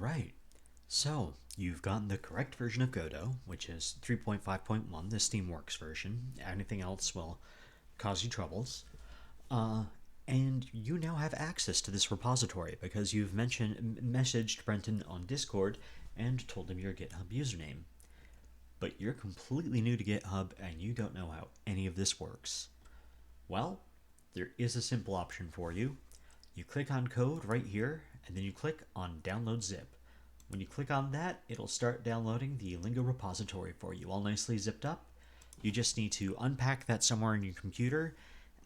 Alright, so you've gotten the correct version of Godot, which is 3.5.1, the Steamworks version. Anything else will cause you troubles. And you now have access to this repository because you've messaged Brenton on Discord and told him your GitHub username. But you're completely new to GitHub and you don't know how any of this works. Well, there is a simple option for you. You click on code right here, and then you click on download zip. When you click on that, it'll start downloading the Lingo repository for you, all nicely zipped up. You just need to unpack that somewhere in your computer,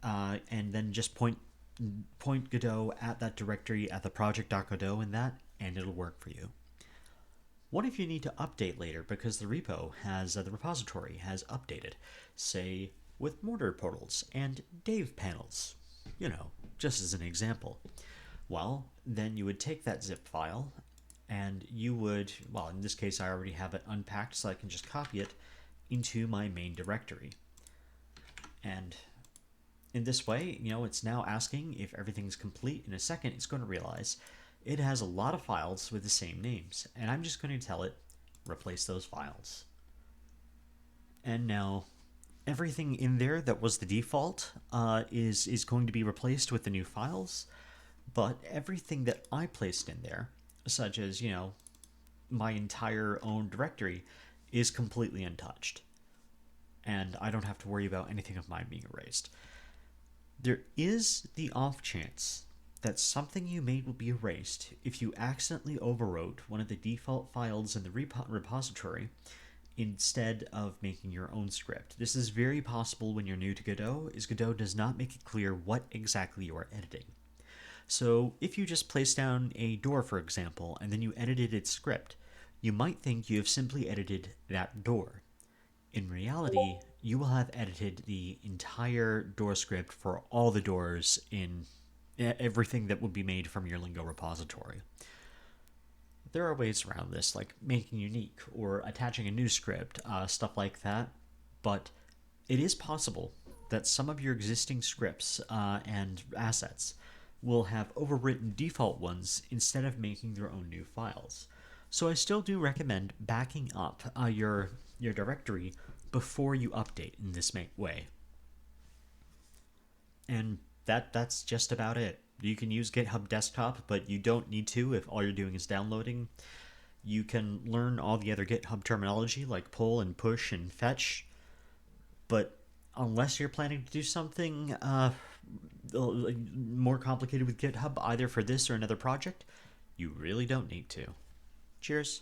and then just point Godot at that directory at the project.godot in that, and it'll work for you. What if you need to update later because the repository has updated, say with mortar portals and Dave panels, just as an example? Well, then you would take that zip file and you would, well, in this case I already have it unpacked so I can just copy it into my main directory. And in this way, it's now asking if everything's complete. In a second, it's going to realize it has a lot of files with the same names, and I'm just going to tell it, replace those files. And now, everything in there that was the default is going to be replaced with the new files, but everything that I placed in there, such as, my entire own directory, is completely untouched. And I don't have to worry about anything of mine being erased. There is the off chance that something you made will be erased if you accidentally overwrote one of the default files in the repository instead of making your own script. This is very possible when you're new to Godot, as Godot does not make it clear what exactly you are editing. So if you just place down a door, for example, and then you edited its script, you might think you have simply edited that door. In reality, you will have edited the entire door script for all the doors in everything that would be made from your Lingo repository. There are ways around this, like making unique or attaching a new script, stuff like that, but it is possible that some of your existing scripts and assets will have overwritten default ones instead of making their own new files. So I still do recommend backing up your directory before you update in this way. And that's just about it. You can use GitHub Desktop, but you don't need to if all you're doing is downloading. You can learn all the other GitHub terminology like pull and push and fetch, but unless you're planning to do something more complicated with GitHub, either for this or another project, you really don't need to. Cheers.